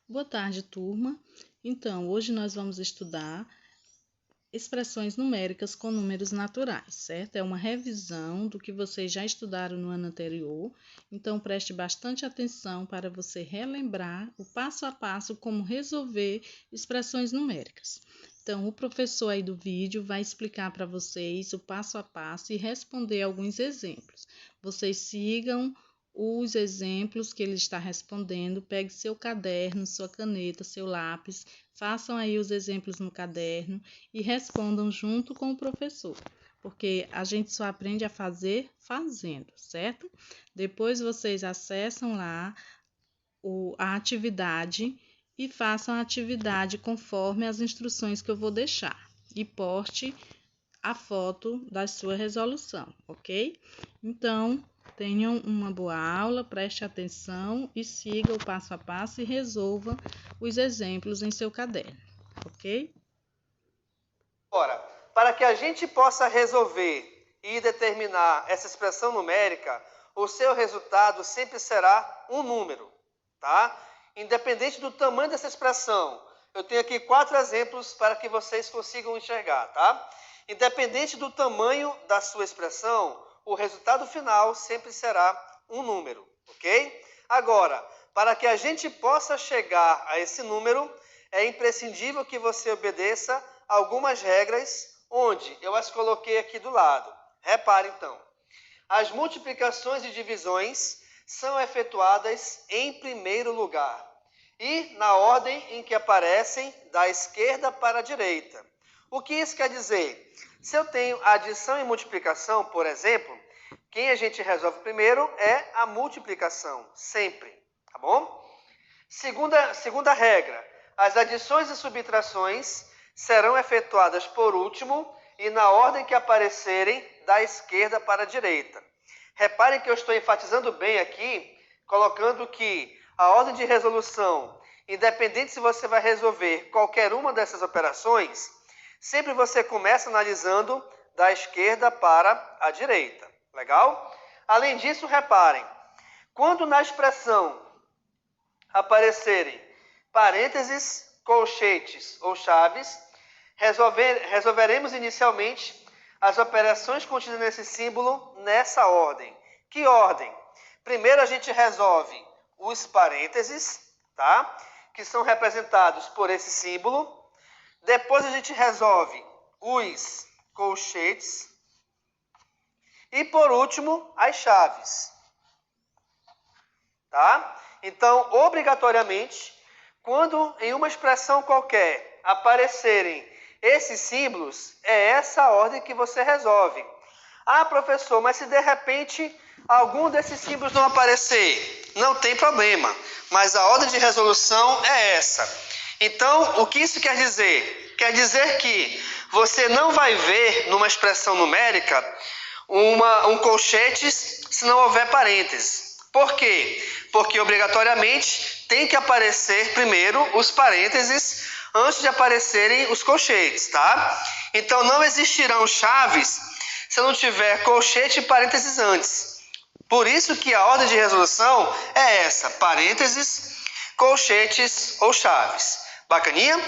Boa tarde, turma. Então, hoje nós vamos estudar expressões numéricas com números naturais, certo? É uma revisão do que vocês já estudaram no ano anterior. Então, preste bastante atenção para você relembrar o passo a passo como resolver expressões numéricas. Então, o professor aí do vídeo vai explicar para vocês o passo a passo e responder alguns exemplos. Vocês sigam os exemplos que ele está respondendo, pegue seu caderno, sua caneta, seu lápis, façam aí os exemplos no caderno e respondam junto com o professor, porque a gente só aprende a fazer fazendo, certo? Depois vocês acessam lá a atividade e façam a atividade conforme as instruções que eu vou deixar e poste a foto da sua resolução, ok? Então, tenham uma boa aula, preste atenção e siga o passo a passo e resolva os exemplos em seu caderno, ok? Agora, para que a gente possa resolver e determinar essa expressão numérica, o seu resultado sempre será um número, tá? Independente do tamanho dessa expressão. Eu tenho aqui 4 exemplos para que vocês consigam enxergar, tá? Independente do tamanho da sua expressão, o resultado final sempre será um número, ok? Agora, para que a gente possa chegar a esse número, é imprescindível que você obedeça algumas regras, onde eu as coloquei aqui do lado. Repare então, as multiplicações e divisões são efetuadas em primeiro lugar e na ordem em que aparecem da esquerda para a direita. O que isso quer dizer? Se eu tenho adição e multiplicação, por exemplo, quem a gente resolve primeiro é a multiplicação, sempre, tá bom? Segunda regra, as adições e subtrações serão efetuadas por último e na ordem que aparecerem da esquerda para a direita. Reparem que eu estou enfatizando bem aqui, colocando que a ordem de resolução, independente se você vai resolver qualquer uma dessas operações, sempre você começa analisando da esquerda para a direita. Legal? Além disso, reparem, quando na expressão aparecerem parênteses, colchetes ou chaves, resolveremos inicialmente as operações contidas nesse símbolo nessa ordem. Que ordem? Primeiro a gente resolve os parênteses, tá? Que são representados por esse símbolo. Depois a gente resolve os colchetes. E por último, as chaves. Tá? Então, obrigatoriamente, quando em uma expressão qualquer aparecerem esses símbolos, é essa a ordem que você resolve. Ah, professor, mas se de repente algum desses símbolos não aparecer, não tem problema, mas a ordem de resolução é essa. Então, o que isso quer dizer? Quer dizer que você não vai ver numa expressão numérica um colchete se não houver parênteses. Por quê? Porque obrigatoriamente tem que aparecer primeiro os parênteses antes de aparecerem os colchetes, tá? Então não existirão chaves se não tiver colchete e parênteses antes. Por isso que a ordem de resolução é essa: parênteses, colchetes ou chaves. Bacaninha?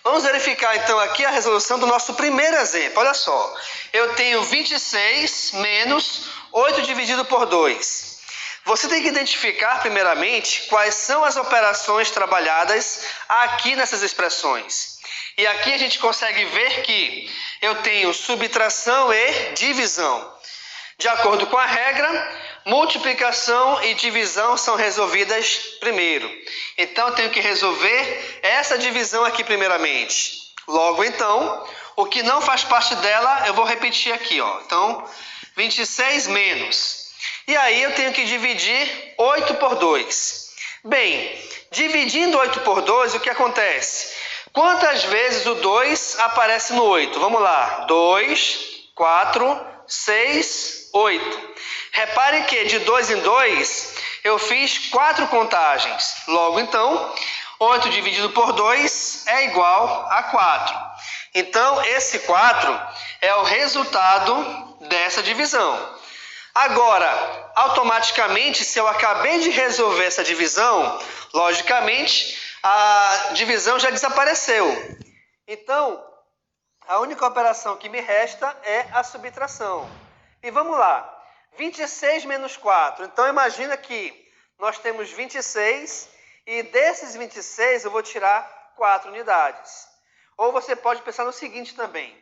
Vamos verificar então aqui a resolução do nosso primeiro exemplo. Olha só, eu tenho 26 menos 8 dividido por 2. Você tem que identificar primeiramente quais são as operações trabalhadas aqui nessas expressões. E aqui a gente consegue ver que eu tenho subtração e divisão. De acordo com a regra, multiplicação e divisão são resolvidas primeiro. Então, eu tenho que resolver essa divisão aqui primeiramente. Logo, então, o que não faz parte dela, eu vou repetir aqui, ó. Então, 26 menos. E aí, eu tenho que dividir 8 por 2. Bem, dividindo 8 por 2, o que acontece? Quantas vezes o 2 aparece no 8? Vamos lá. 2, 4, 6, 8. Reparem que de 2 em 2 eu fiz 4 contagens. Logo, então, 8 dividido por 2 é igual a 4. Então, esse 4 é o resultado dessa divisão. Agora, automaticamente, se eu acabei de resolver essa divisão, logicamente, a divisão já desapareceu. Então, a única operação que me resta é a subtração. E vamos lá. 26 menos 4. Então, imagina que nós temos 26 e desses 26 eu vou tirar 4 unidades. Ou você pode pensar no seguinte também.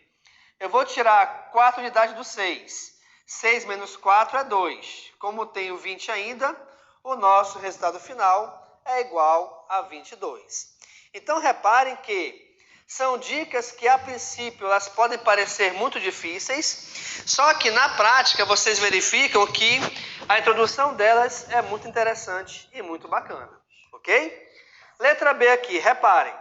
Eu vou tirar 4 unidades do 6. 6 menos 4 é 2. Como tenho 20 ainda, o nosso resultado final é igual a 22. Então, reparem que são dicas que, a princípio, elas podem parecer muito difíceis, só que, na prática, vocês verificam que a introdução delas é muito interessante e muito bacana, ok? Letra B aqui, reparem.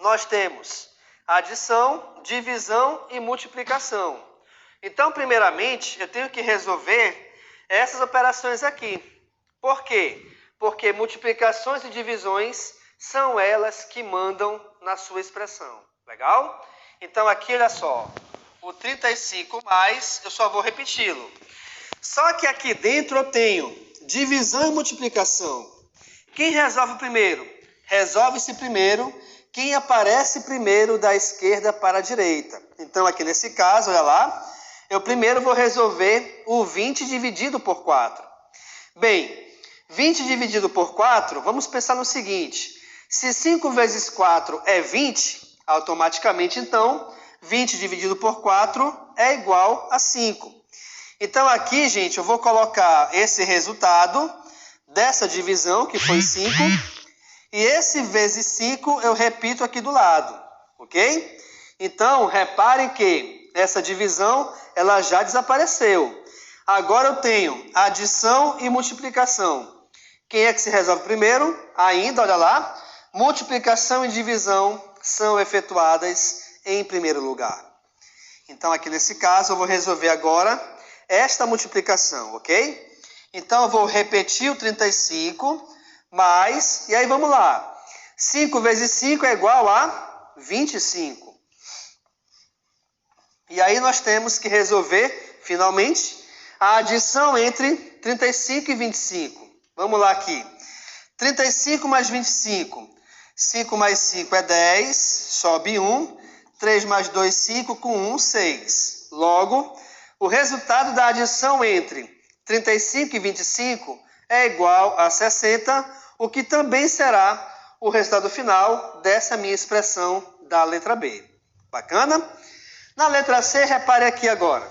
Nós temos adição, divisão e multiplicação. Então, primeiramente, eu tenho que resolver essas operações aqui. Por quê? Porque multiplicações e divisões são elas que mandam na sua expressão. Legal? Então, aqui, olha só. O 35 mais, eu só vou repeti-lo. Só que aqui dentro eu tenho divisão e multiplicação. Quem resolve primeiro? Resolve-se primeiro quem aparece primeiro da esquerda para a direita. Então, aqui nesse caso, olha lá, eu primeiro vou resolver o 20 dividido por 4. Bem, 20 dividido por 4, vamos pensar no seguinte. Se 5 vezes 4 é 20, automaticamente, então, 20 dividido por 4 é igual a 5. Então, aqui, gente, eu vou colocar esse resultado dessa divisão, que foi 5, e esse vezes 5 eu repito aqui do lado, ok? Então, reparem que essa divisão ela já desapareceu. Agora eu tenho adição e multiplicação. Quem é que se resolve primeiro? Ainda, olha lá, multiplicação e divisão são efetuadas em primeiro lugar. Então, aqui nesse caso, eu vou resolver agora esta multiplicação, ok? Então, eu vou repetir o 35, mais, e aí vamos lá. 5 vezes 5 é igual a 25. E aí nós temos que resolver, finalmente, a adição entre 35 e 25. Vamos lá aqui. 35 mais 25. 5 mais 5 é 10, sobe 1. 3 mais 2, 5, com 1, 6. Logo, o resultado da adição entre 35 e 25 é igual a 60, o que também será o resultado final dessa minha expressão da letra B. Bacana? Na letra C, repare aqui agora.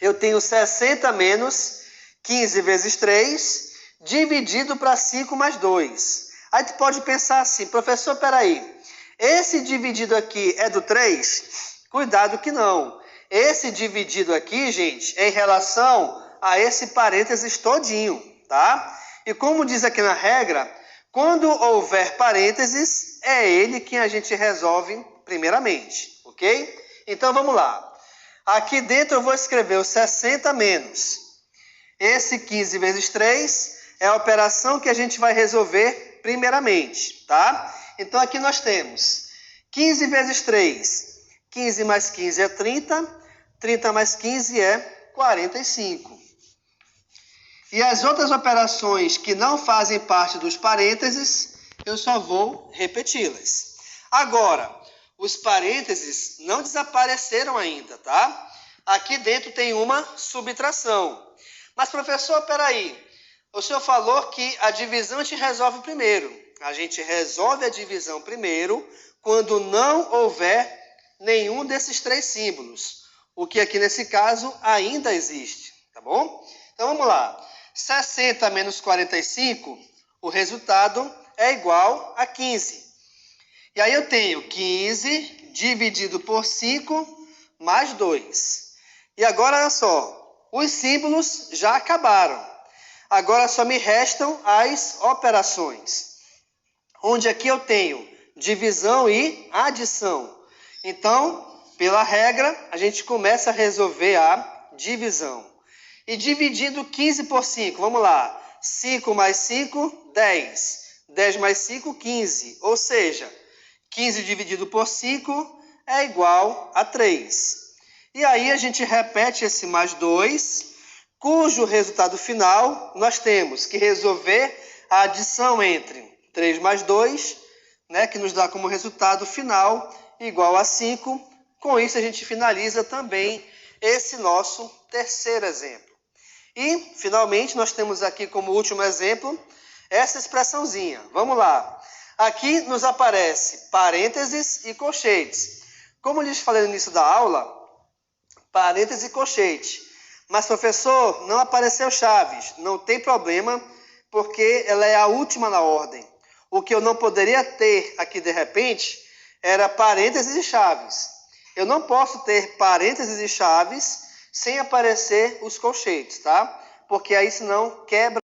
Eu tenho 60 menos 15 vezes 3, dividido para 5 mais 2. Aí tu pode pensar assim, professor, peraí, esse dividido aqui é do 3? Cuidado que não. Esse dividido aqui, gente, é em relação a esse parênteses todinho, tá? E como diz aqui na regra, quando houver parênteses, é ele que a gente resolve primeiramente, ok? Então, vamos lá. Aqui dentro eu vou escrever o 60 menos. Esse 15 vezes 3 é a operação que a gente vai resolver primeiramente, tá? Então, aqui nós temos 15 vezes 3. 15 mais 15 é 30. 30 mais 15 é 45. E as outras operações que não fazem parte dos parênteses, eu só vou repeti-las. Agora, os parênteses não desapareceram ainda, tá? Aqui dentro tem uma subtração. Mas, professor, peraí. O senhor falou que a divisão a gente resolve primeiro. A gente resolve a divisão primeiro quando não houver nenhum desses 3 símbolos. O que aqui nesse caso ainda existe, tá bom? Então, vamos lá. 60 menos 45, o resultado é igual a 15. E aí eu tenho 15 dividido por 5 mais 2. E agora, olha só, os símbolos já acabaram. Agora só me restam as operações, onde aqui eu tenho divisão e adição. Então, pela regra, a gente começa a resolver a divisão. E dividindo 15 por 5, vamos lá. 5 mais 5, 10. 10 mais 5, 15. Ou seja, 15 dividido por 5 é igual a 3. E aí a gente repete esse mais 2 cujo resultado final nós temos que resolver a adição entre 3 mais 2, né, que nos dá como resultado final igual a 5. Com isso, a gente finaliza também esse nosso terceiro exemplo. E, finalmente, nós temos aqui como último exemplo essa expressãozinha. Vamos lá. Aqui nos aparece parênteses e colchetes. Como eu lhes falei no início da aula, parênteses e colchete. Mas, professor, não apareceu chaves. Não tem problema, porque ela é a última na ordem. O que eu não poderia ter aqui, de repente, era parênteses e chaves. Eu não posso ter parênteses e chaves sem aparecer os colchetes, tá? Porque aí, senão, quebra